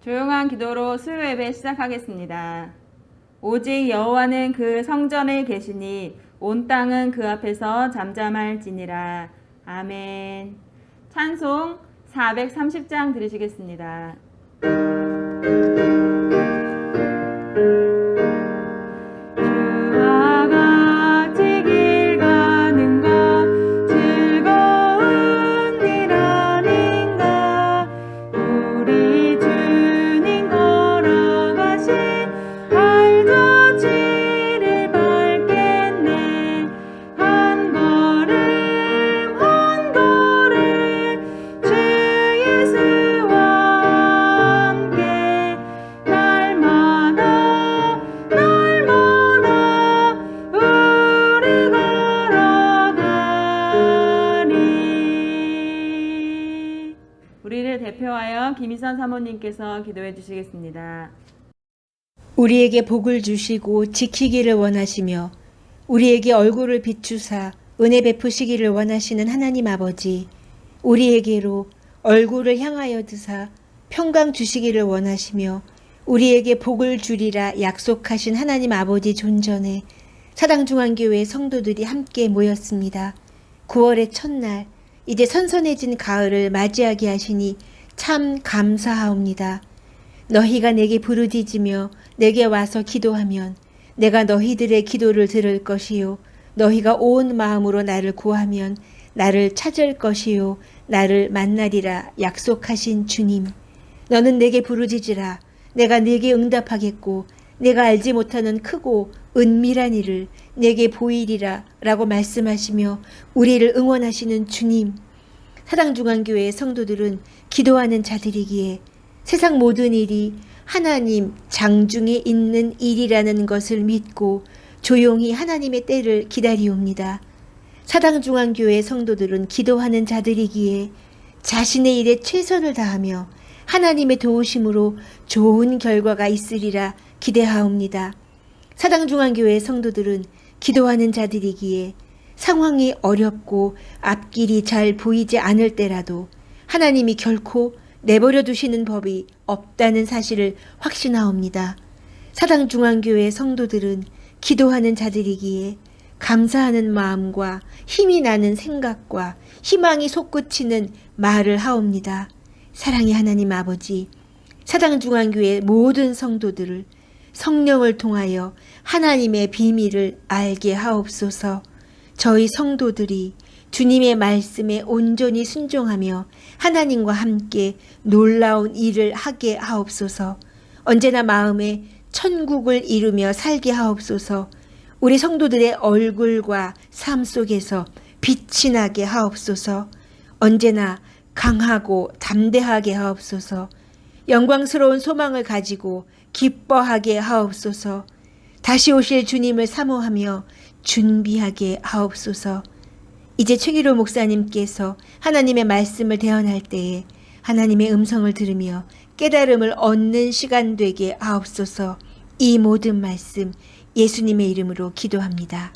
조용한 기도로 수요 예배 시작하겠습니다. 오직 여호와는 그 성전에 계시니 온 땅은 그 앞에서 잠잠할지니라. 아멘. 찬송 430장 들으시겠습니다. 우리를 대표하여 김희선 사모님께서 기도해 주시겠습니다. 우리에게 복을 주시고 지키기를 원하시며 우리에게 얼굴을 비추사 은혜 베푸시기를 원하시는 하나님 아버지, 우리에게로 얼굴을 향하여 드사 평강 주시기를 원하시며 우리에게 복을 주리라 약속하신 하나님 아버지 존전에 사당중앙교회 성도들이 함께 모였습니다. 9월의 첫날, 이제 선선해진 가을을 맞이하게 하시니 참 감사하옵니다. 너희가 내게 부르짖으며 내게 와서 기도하면 내가 너희들의 기도를 들을 것이요 너희가 온 마음으로 나를 구하면 나를 찾을 것이요 나를 만나리라 약속하신 주님. 너는 내게 부르짖으라. 내가 네게 응답하겠고 내가 알지 못하는 크고 은밀한 일을 내게 보이리라 라고 말씀하시며 우리를 응원하시는 주님. 사당중앙교회의 성도들은 기도하는 자들이기에 세상 모든 일이 하나님 장중에 있는 일이라는 것을 믿고 조용히 하나님의 때를 기다리옵니다. 사당중앙교회 성도들은 기도하는 자들이기에 자신의 일에 최선을 다하며 하나님의 도우심으로 좋은 결과가 있으리라 기대하옵니다. 사당중앙교회 성도들은 기도하는 자들이기에 상황이 어렵고 앞길이 잘 보이지 않을 때라도 하나님이 결코 내버려 두시는 법이 없다는 사실을 확신하옵니다. 사당중앙교회 성도들은 기도하는 자들이기에 감사하는 마음과 힘이 나는 생각과 희망이 솟구치는 말을 하옵니다. 사랑의 하나님 아버지, 사당중앙교회 모든 성도들을 성령을 통하여 하나님의 비밀을 알게 하옵소서. 저희 성도들이 주님의 말씀에 온전히 순종하며 하나님과 함께 놀라운 일을 하게 하옵소서. 언제나 마음에 천국을 이루며 살게 하옵소서. 우리 성도들의 얼굴과 삶 속에서 빛이 나게 하옵소서. 언제나 강하고 담대하게 하옵소서. 영광스러운 소망을 가지고 기뻐하게 하옵소서. 다시 오실 주님을 사모하며 준비하게 하옵소서. 이제 최기로 목사님께서 하나님의 말씀을 대언할 때에 하나님의 음성을 들으며 깨달음을 얻는 시간 되게 하옵소서. 이 모든 말씀 예수님의 이름으로 기도합니다.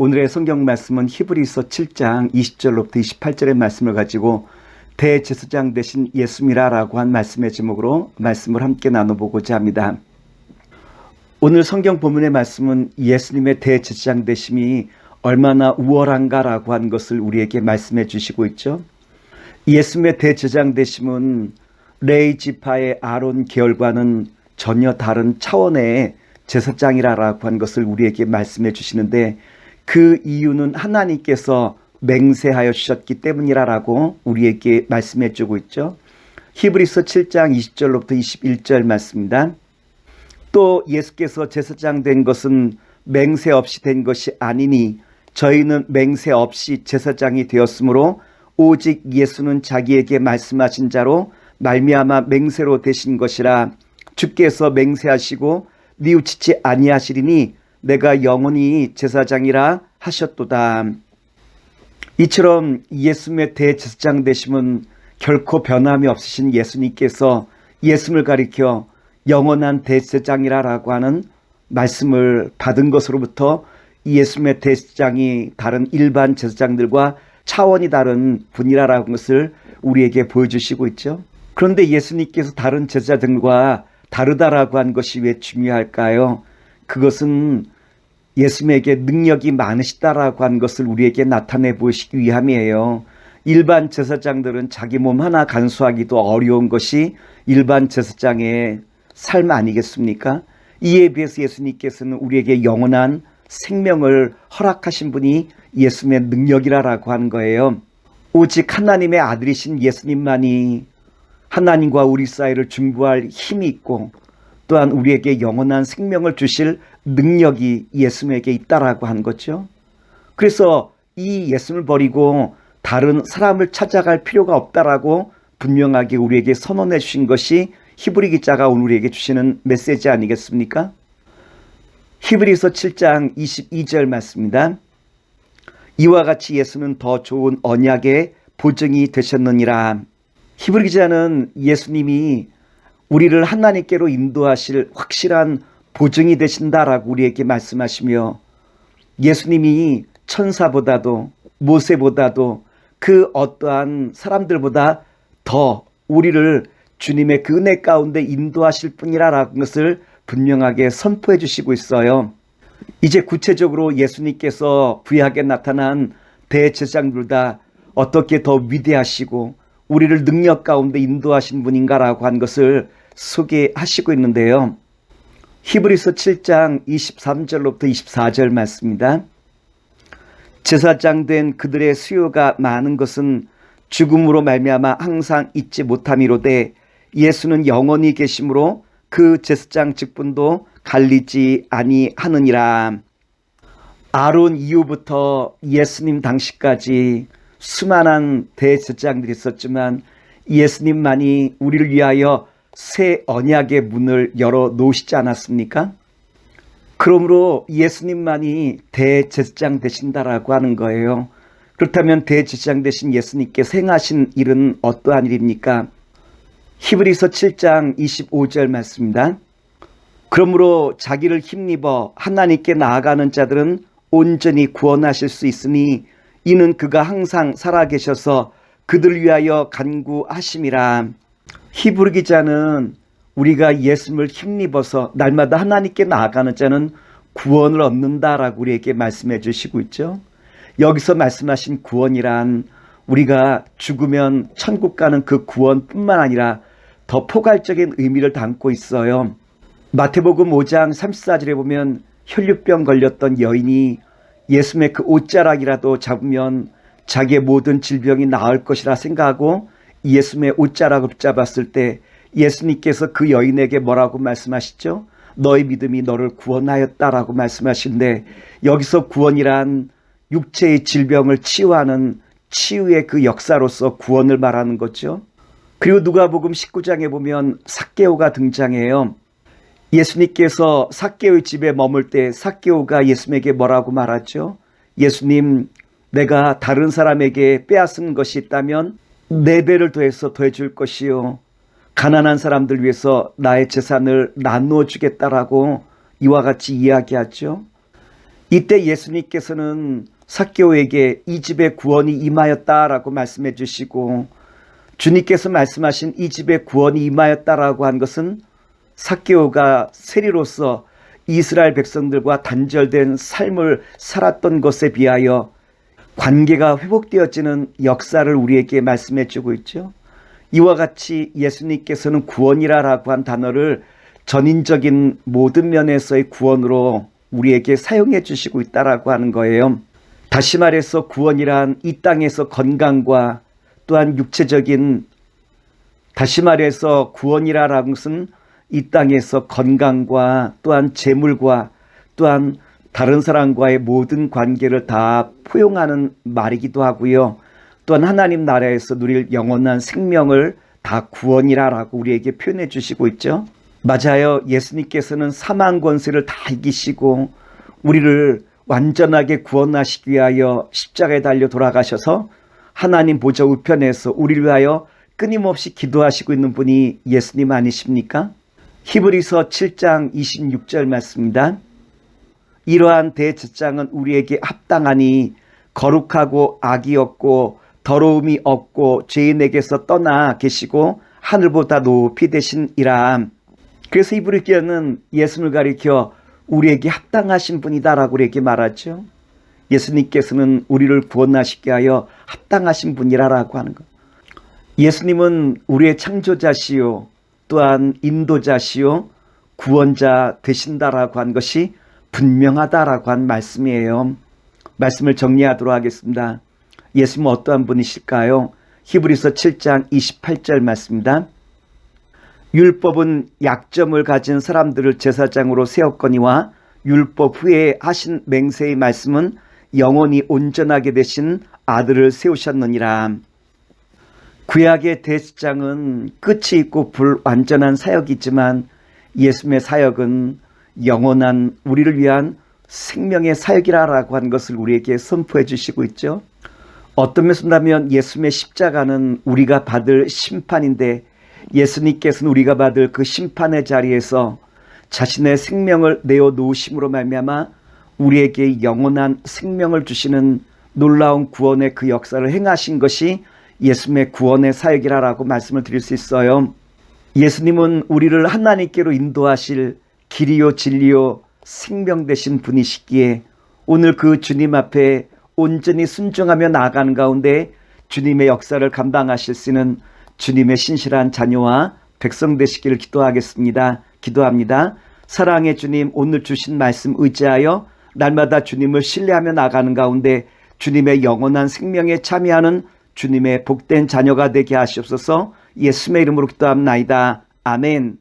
오늘의 성경 말씀은 히브리서 7장 20절로부터 28절의 말씀을 가지고 대제사장 되신 예수미라라고 한 말씀의 제목으로 말씀을 함께 나눠보고자 합니다. 오늘 성경 본문의 말씀은 예수님의 대제사장 되심이 얼마나 우월한가라고 한 것을 우리에게 말씀해 주시고 있죠. 예수님의 대제사장 되심은 레위 지파의 아론 계열과는 전혀 다른 차원의 제사장이라고 한 것을 우리에게 말씀해 주시는데, 그 이유는 하나님께서 맹세하여 주셨기 때문이라고 우리에게 말씀해 주고 있죠. 히브리서 7장 20절로부터 21절 말씀입니다. 또 예수께서 제사장 된 것은 맹세 없이 된 것이 아니니 저희는 맹세 없이 제사장이 되었으므로 오직 예수는 자기에게 말씀하신 자로 말미암아 맹세로 되신 것이라. 주께서 맹세하시고 뉘우치지 아니하시리니 내가 영원히 제사장이라 하셨도다. 이처럼 예수님의 대제사장 되심은 결코 변함이 없으신 예수님께서 예수님을 가리켜 영원한 대제사장이라고 하는 말씀을 받은 것으로부터 예수님의 대제사장이 다른 일반 제사장들과 차원이 다른 분이라는 것을 우리에게 보여주시고 있죠. 그런데 예수님께서 다른 제사장들과 다르다라고 한 것이 왜 중요할까요? 그것은 예수님에게 능력이 많으시다라고 한 것을 우리에게 나타내 보시기 위함이에요. 일반 제사장들은 자기 몸 하나 간수하기도 어려운 것이 일반 제사장의 삶 아니겠습니까? 이에 비해서 예수님께서는 우리에게 영원한 생명을 허락하신 분이 예수님의 능력이라고 하는 거예요. 오직 하나님의 아들이신 예수님만이 하나님과 우리 사이를 중보할 힘이 있고 또한 우리에게 영원한 생명을 주실 능력이 예수님에게 있다라고 한 거죠. 그래서 이 예수님을 버리고 다른 사람을 찾아갈 필요가 없다라고 분명하게 우리에게 선언해 주신 것이 히브리 기자가 오늘 우리에게 주시는 메시지 아니겠습니까? 히브리서 7장 22절 말씀입니다. 이와 같이 예수는 더 좋은 언약의 보증이 되셨느니라. 히브리 기자는 예수님이 우리를 하나님께로 인도하실 확실한 보증이 되신다라고 우리에게 말씀하시며, 예수님이 천사보다도 모세보다도 그 어떠한 사람들보다 더 우리를 주님의 그 은혜 가운데 인도하실 분이라는 것을 분명하게 선포해 주시고 있어요. 이제 구체적으로 예수님께서 구약에 나타난 대제사장들보다 어떻게 더 위대하시고 우리를 능력 가운데 인도하신 분인가라고 한 것을 소개하시고 있는데요. 히브리서 7장 23절로부터 24절 말씀입니다. 제사장 된 그들의 수요가 많은 것은 죽음으로 말미암아 항상 잊지 못함이로되 예수는 영원히 계심으로 그 제사장 직분도 갈리지 아니하느니라. 아론 이후부터 예수님 당시까지 수많은 대제사장들이 있었지만 예수님만이 우리를 위하여 새 언약의 문을 열어 놓으시지 않았습니까? 그러므로 예수님만이 대제사장 되신다라고 하는 거예요. 그렇다면 대제사장 되신 예수님께서 행하신 일은 어떠한 일입니까? 히브리서 7장 25절 말씀입니다. 그러므로 자기를 힘입어 하나님께 나아가는 자들은 온전히 구원하실 수 있으니 이는 그가 항상 살아계셔서 그들을 위하여 간구하심이라. 히브리 기자는 우리가 예수님을 힘입어서 날마다 하나님께 나아가는 자는 구원을 얻는다라고 우리에게 말씀해 주시고 있죠. 여기서 말씀하신 구원이란 우리가 죽으면 천국 가는 그 구원뿐만 아니라 더 포괄적인 의미를 담고 있어요. 마태복음 5장 34절에 보면 혈류병 걸렸던 여인이 예수님의 그 옷자락이라도 잡으면 자기의 모든 질병이 나을 것이라 생각하고 예수님의 옷자락을 붙잡았을 때 예수님께서 그 여인에게 뭐라고 말씀하시죠? 너의 믿음이 너를 구원하였다라고 말씀하시는데, 여기서 구원이란 육체의 질병을 치유하는 치유의 그 역사로서 구원을 말하는 거죠. 그리고 누가복음 19장에 보면 삭개오가 등장해요. 예수님께서 삭개오의 집에 머물 때 삭개오가 예수님에게 뭐라고 말하죠? 예수님, 내가 다른 사람에게 빼앗은 것이 있다면 4배를 더해서 더해줄 것이요, 가난한 사람들 위해서 나의 재산을 나누어 주겠다라고 이와 같이 이야기하죠. 이때 예수님께서는 삭개오에게 이 집에 구원이 임하였다라고 말씀해 주시고, 주님께서 말씀하신 이 집에 구원이 임하였다라고 한 것은 삭개오가 세리로서 이스라엘 백성들과 단절된 삶을 살았던 것에 비하여 관계가 회복되어지는 역사를 우리에게 말씀해 주고 있죠. 이와 같이 예수님께서는 구원이라고 한 단어를 전인적인 모든 면에서의 구원으로 우리에게 사용해 주시고 있다라고 하는 거예요. 다시 말해서 구원이란 이 땅에서 건강과 또한 육체적인, 다시 말해서 구원이라는 것은 이 땅에서 건강과 또한 재물과 또한 다른 사람과의 모든 관계를 다 포용하는 말이기도 하고요. 또한 하나님 나라에서 누릴 영원한 생명을 다 구원이라고 우리에게 표현해 주시고 있죠. 맞아요. 예수님께서는 사망 권세를 다 이기시고 우리를 완전하게 구원하시기 위하여 십자가에 달려 돌아가셔서 하나님 보좌 우편에서 우리를 위하여 끊임없이 기도하시고 있는 분이 예수님 아니십니까? 히브리서 7장 26절 말씀입니다. 이러한 대제사장은 우리에게 합당하니 거룩하고 악이 없고 더러움이 없고 죄인에게서 떠나 계시고 하늘보다 높이 되시니라. 그래서 히브리서는 예수님을 가리켜 우리에게 합당하신 분이다라고 우리에게 말하죠. 예수님께서는 우리를 구원하시게 하여 합당하신 분이라고 하는 것. 예수님은 우리의 창조자시요 또한 인도자시요 구원자 되신다라고 한 것이 분명하다라고 한 말씀이에요. 말씀을 정리하도록 하겠습니다. 예수님은 어떠한 분이실까요? 히브리서 7장 28절 말씀입니다. 율법은 약점을 가진 사람들을 제사장으로 세웠거니와 율법 후에 하신 맹세의 말씀은 영원히 온전하게 되신 아들을 세우셨느니라. 구약의 대제사장은 끝이 있고 불완전한 사역이지만 예수님의 사역은 영원한 우리를 위한 생명의 사역이라고 하는 것을 우리에게 선포해 주시고 있죠. 어떤 면에서 본다면 예수님의 십자가는 우리가 받을 심판인데 예수님께서는 우리가 받을 그 심판의 자리에서 자신의 생명을 내어 놓으심으로 말미암아 우리에게 영원한 생명을 주시는 놀라운 구원의 그 역사를 행하신 것이 예수님의 구원의 사역이라고 말씀을 드릴 수 있어요. 예수님은 우리를 하나님께로 인도하실 길이요 진리요 생명 되신 분이시기에 오늘 그 주님 앞에 온전히 순종하며 나아가는 가운데 주님의 역사를 감당하실 수 있는 주님의 신실한 자녀와 백성 되시기를 기도합니다. 사랑의 주님, 오늘 주신 말씀 의지하여 날마다 주님을 신뢰하며 나가는 가운데 주님의 영원한 생명에 참여하는 주님의 복된 자녀가 되게 하시옵소서. 예수님의 이름으로 기도합나이다. 아멘.